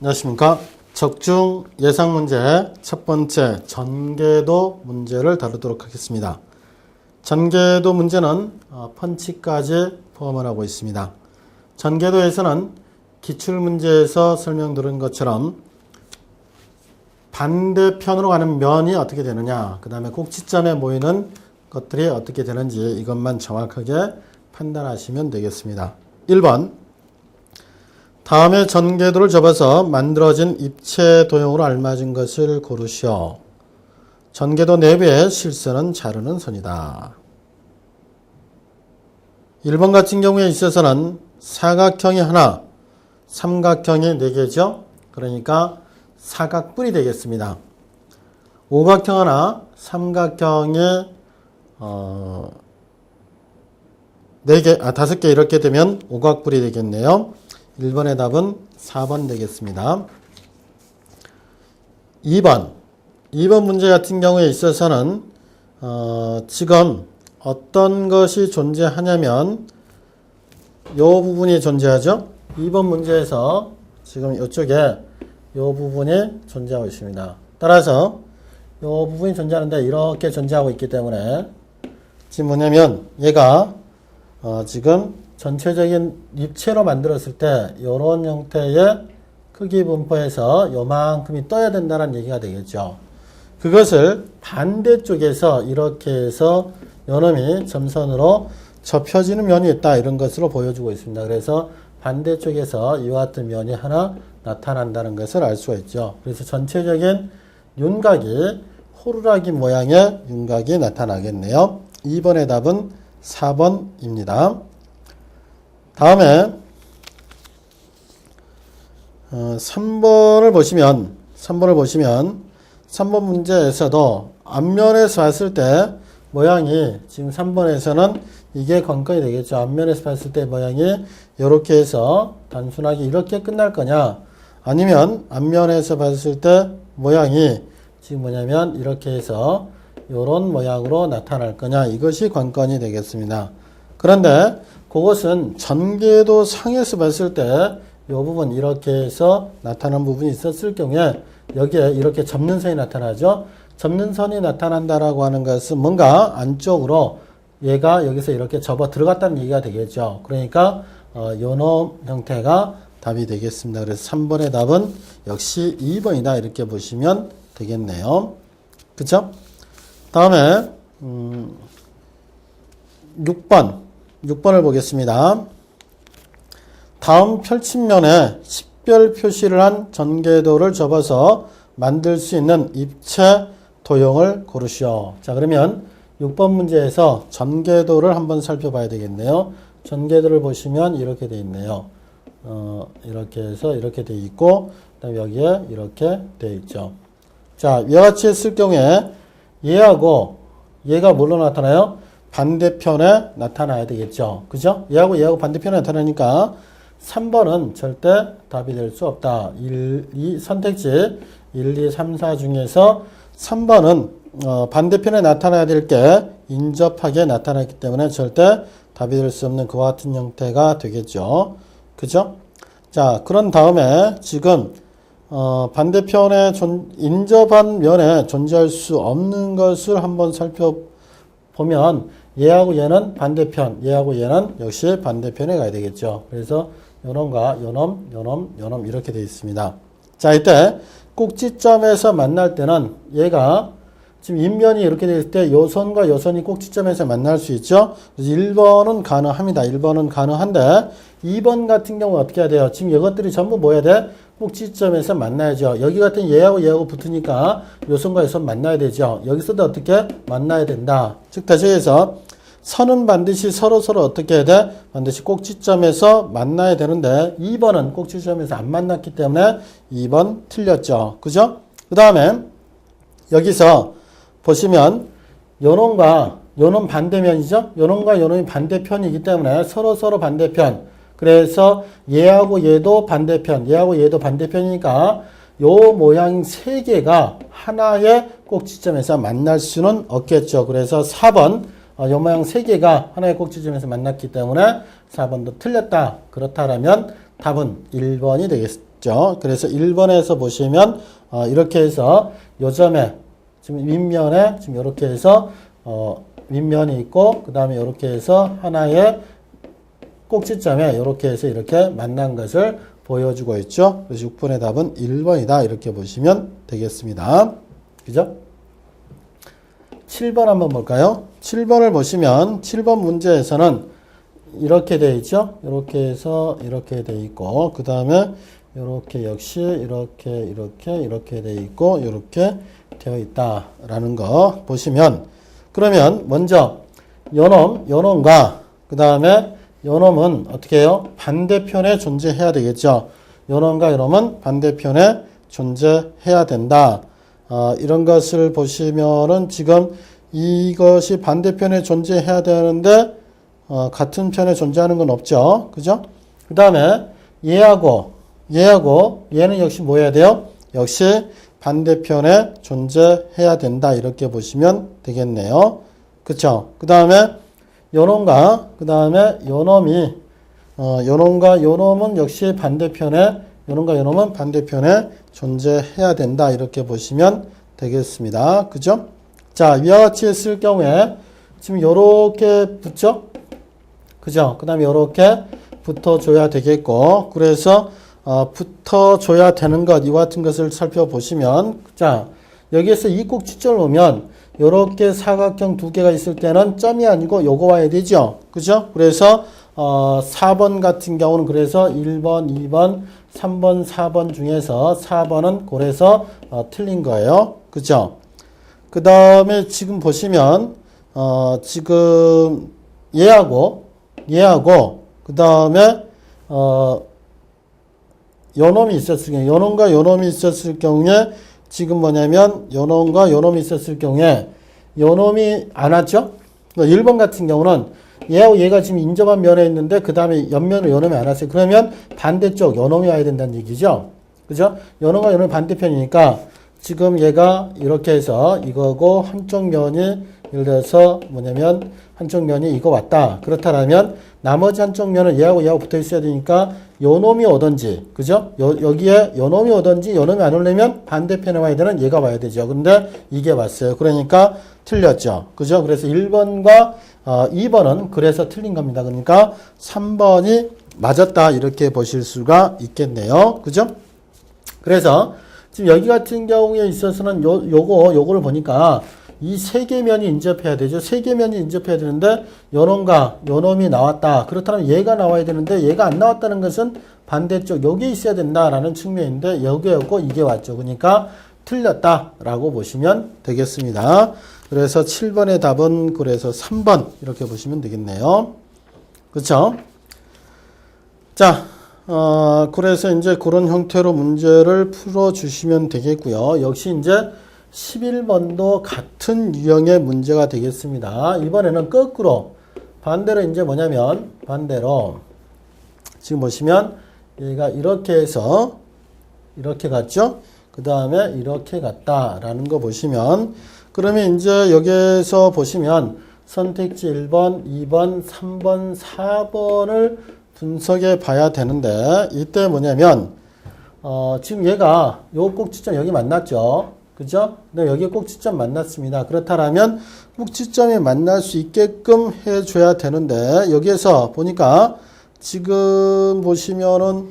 안녕하십니까. 적중 예상 문제 첫 번째 전개도 문제를 다루도록 하겠습니다. 전개도 문제는 펀치까지 포함을 하고 있습니다. 전개도에서는 기출문제에서 설명드린 것처럼 반대편으로 가는 면이 어떻게 되느냐, 그 다음에 꼭지점에 모이는 것들이 어떻게 되는지 이것만 정확하게 판단하시면 되겠습니다. 1번, 다음에 전개도를 접어서 만들어진 입체 도형으로 알맞은 것을 고르시오. 전개도 내부의 실선은 자르는 선이다. 1번 같은 경우에 있어서는 사각형이 하나, 삼각형이 4개죠. 그러니까 사각뿔이 되겠습니다. 오각형 하나, 삼각형이 5개 이렇게 되면 오각뿔이 되겠네요. 1번의 답은 4번 되겠습니다. 2번 문제 같은 경우에 있어서는 지금 어떤 것이 존재하냐면 이 부분이 존재하죠. 2번 문제에서 지금 이쪽에 이 부분이 존재하고 있습니다. 따라서 이 부분이 존재하는데 이렇게 존재하고 있기 때문에 지금 뭐냐면 얘가 지금 전체적인 입체로 만들었을 때 이런 형태의 크기 분포에서 요만큼이 떠야 된다는 얘기가 되겠죠. 그것을 반대쪽에서 이렇게 해서 요놈이 점선으로 접혀지는 면이 있다, 이런 것으로 보여주고 있습니다. 그래서 반대쪽에서 이와 같은 면이 하나 나타난다는 것을 알 수가 있죠. 그래서 전체적인 윤곽이 호루라기 모양의 윤곽이 나타나겠네요. 2번의 답은 4번입니다. 다음에 3번을 보시면 3번 문제에서도 앞면에서 봤을 때 모양이 지금 3번에서는 이게 관건이 되겠죠. 앞면에서 봤을 때 모양이 이렇게 해서 단순하게 이렇게 끝날 거냐, 아니면 앞면에서 봤을 때 모양이 지금 뭐냐면 이렇게 해서 이런 모양으로 나타날 거냐, 이것이 관건이 되겠습니다. 그런데 그것은 전개도 상에서 봤을 때 이 부분 이렇게 해서 나타난 부분이 있었을 경우에 여기에 이렇게 접는 선이 나타나죠. 접는 선이 나타난다라고 하는 것은 뭔가 안쪽으로 얘가 여기서 이렇게 접어 들어갔다는 얘기가 되겠죠. 그러니까 요놈 형태가 답이 되겠습니다. 그래서 3번의 답은 역시 2번이다, 이렇게 보시면 되겠네요. 그쵸? 다음에 6번을 보겠습니다. 다음 펼친면에 식별 표시를 한 전개도를 접어서 만들 수 있는 입체 도형을 고르시오. 자, 그러면 6번 문제에서 전개도를 한번 살펴봐야 되겠네요. 전개도를 보시면 이렇게 되어 있네요. 이렇게 해서 이렇게 되어 있고, 그다음에 여기에 이렇게 되어 있죠. 자, 이와 같이 했을 경우에 얘하고 얘가 뭘로 나타나요? 반대편에 나타나야 되겠죠. 그죠? 얘하고 반대편에 나타나니까 3번은 절대 답이 될 수 없다. 선택지 1, 2, 3, 4 중에서 3번은 반대편에 나타나야 될 게 인접하게 나타났기 때문에 절대 답이 될 수 없는 그와 같은 형태가 되겠죠. 그죠? 자, 그런 다음에 지금 반대편에 인접한 면에 존재할 수 없는 것을 한번 살펴보면 얘하고 얘는 반대편, 얘하고 얘는 역시 반대편에 가야 되겠죠. 그래서 요놈과 요놈 이렇게 되어 있습니다. 자, 이때 꼭지점에서 만날 때는 얘가 지금 인면이 이렇게 되어 있을 때 요 선과 요 선이 꼭지점에서 만날 수 있죠. 그래서 1번은 가능합니다. 1번은 가능한데 2번 같은 경우 어떻게 해야 돼요? 지금 이것들이 전부 뭐 해야 돼? 꼭지점에서 만나야죠. 여기 같은 얘하고 붙으니까 요 선과 요 선 만나야 되죠. 여기서도 어떻게 만나야 된다. 즉 다시 해서 선은 반드시 서로 어떻게 해야 돼? 반드시 꼭지점에서 만나야 되는데 2번은 꼭지점에서 안 만났기 때문에 2번 틀렸죠. 그죠? 그 다음에 여기서 보시면 요놈과 요놈 반대면이죠. 요놈과 요놈이 반대편이기 때문에 서로 반대편. 그래서 얘하고 얘도 반대편, 얘하고 얘도 반대편이니까 요 모양 3개가 하나의 꼭지점에서 만날 수는 없겠죠. 그래서 4번 요 모양 3개가 하나의 꼭지점에서 만났기 때문에 4번도 틀렸다. 그렇다면 답은 1번이 되겠죠. 있죠. 그래서 1번에서 보시면 이렇게 해서 요점에 지금 윗면에 지금 이렇게 해서 윗면이 있고 그 다음에 이렇게 해서 하나의 꼭지점에 이렇게 해서 이렇게 만난 것을 보여주고 있죠. 그래서 6번의 답은 1번이다. 이렇게 보시면 되겠습니다. 그죠? 7번 한번 볼까요? 7번을 보시면 7번 문제에서는 이렇게 되어 있죠. 이렇게 해서 이렇게 되어 있고 그 다음에 이렇게 역시 이렇게 되어 있고 이렇게 되어 있다라는 거 보시면 그러면 먼저 요놈과 그 다음에 요놈은 어떻게 해요? 반대편에 존재해야 되겠죠. 요놈과 요놈은 반대편에 존재해야 된다. 이런 것을 보시면은 지금 이것이 반대편에 존재해야 되는데 같은 편에 존재하는 건 없죠. 그죠? 그 다음에 얘하고 얘는 역시 뭐 해야 돼요? 역시 반대편에 존재해야 된다. 이렇게 보시면 되겠네요. 그쵸? 그 다음에 요놈과 그 다음에 요놈이 요놈과 요놈은 역시 반대편에 요놈과 요놈은 반대편에 존재해야 된다. 이렇게 보시면 되겠습니다. 그죠? 자, 위와 같이 했을 경우에 지금 요렇게 붙죠? 그죠? 그 다음에 요렇게 붙어줘야 되겠고 그래서 붙어줘야 되는 것 이와 같은 것을 살펴보시면 자, 여기에서 이 꼭지점을 보면 요렇게 사각형 두 개가 있을 때는 점이 아니고 요거 와야 되죠. 그죠? 그래서 4번 같은 경우는 그래서 1번, 2번, 3번, 4번 중에서 4번은 그래서 틀린 거예요. 그죠? 그 다음에 지금 보시면 지금 얘하고 그 다음에 요놈이 있었을 경우에 요놈과 요놈이 있었을 경우에 지금 뭐냐면 요놈과 요놈이 있었을 경우에 요놈이 안 왔죠? 1번 같은 경우는 얘하고 얘가 지금 인접한 면에 있는데 그 다음에 옆면으로 요놈이 안 왔어요. 그러면 반대쪽 요놈이 와야 된다는 얘기죠. 그죠? 요놈과 요놈이 반대편이니까 지금 얘가 이렇게 해서 이거고 한쪽 면이 예를 들어서 뭐냐면 한쪽 면이 이거 왔다. 그렇다면 나머지 한쪽 면은 얘하고 붙어 있어야 되니까 요놈이 오든지 그죠? 여기에 요놈이 오든지 요놈이 안 오려면 반대편에 와야 되는 얘가 와야 되죠. 근데 이게 왔어요. 그러니까 틀렸죠. 그죠? 그래서 1번과 2번은 그래서 틀린 겁니다. 그러니까 3번이 맞았다. 이렇게 보실 수가 있겠네요. 그죠? 그래서 지금 여기 같은 경우에 있어서는 요거를 보니까 이 세 개 면이 인접해야 되죠. 세 개 면이 인접해야 되는데 요놈과 요놈이 나왔다. 그렇다면 얘가 나와야 되는데 얘가 안 나왔다는 것은 반대쪽 여기에 있어야 된다라는 측면인데 여기였고 이게 왔죠. 그러니까 틀렸다라고 보시면 되겠습니다. 그래서 7번의 답은 그래서 3번 이렇게 보시면 되겠네요. 그렇죠? 자, 그래서 이제 그런 형태로 문제를 풀어 주시면 되겠고요. 역시 이제 11번도 같은 유형의 문제가 되겠습니다. 이번에는 거꾸로 반대로 이제 뭐냐면 반대로 지금 보시면 얘가 이렇게 해서 이렇게 갔죠. 그 다음에 이렇게 갔다라는 거 보시면 그러면 이제 여기에서 보시면 선택지 1번, 2번, 3번, 4번을 분석해 봐야 되는데 이때 뭐냐면 지금 얘가 요 꼭지점 여기 만났죠. 그죠? 근데 여기 꼭지점 만났습니다. 그렇다면 꼭지점이 만날 수 있게끔 해줘야 되는데 여기에서 보니까 지금 보시면은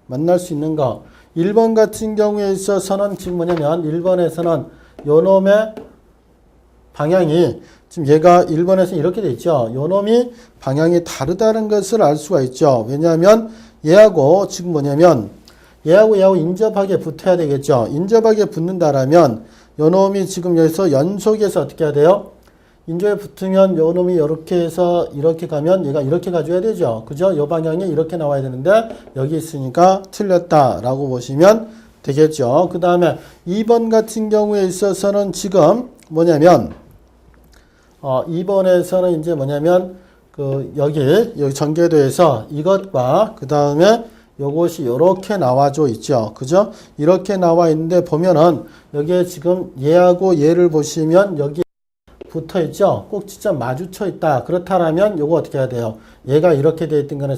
만날 수 있는 거 1번 같은 경우에 있어서는 지금 뭐냐면 1번에서는 요놈의 방향이 지금 얘가 1번에서는 이렇게 돼 있죠. 요놈이 방향이 다르다는 것을 알 수가 있죠. 왜냐하면 얘하고 지금 뭐냐면 얘하고 인접하게 붙어야 되겠죠. 인접하게 붙는다라면 요놈이 지금 여기서 연속해서 어떻게 해야 돼요? 인접에 붙으면 요놈이 이렇게 해서 이렇게 가면 얘가 이렇게 가줘야 되죠. 그죠? 요 방향이 이렇게 나와야 되는데 여기 있으니까 틀렸다라고 보시면 되겠죠. 그 다음에 2번 같은 경우에 있어서는 지금 뭐냐면 2번에서는 이제 뭐냐면 여기 전개도에서 이것과 그 다음에 요것이 이렇게 나와져 있죠. 그죠? 이렇게 나와 있는데 보면은 여기에 지금 얘하고 얘를 보시면 여기 붙어 있죠. 꼭지점 마주쳐 있다. 그렇다면 요거 어떻게 해야 돼요? 얘가 이렇게 되어 있던 거는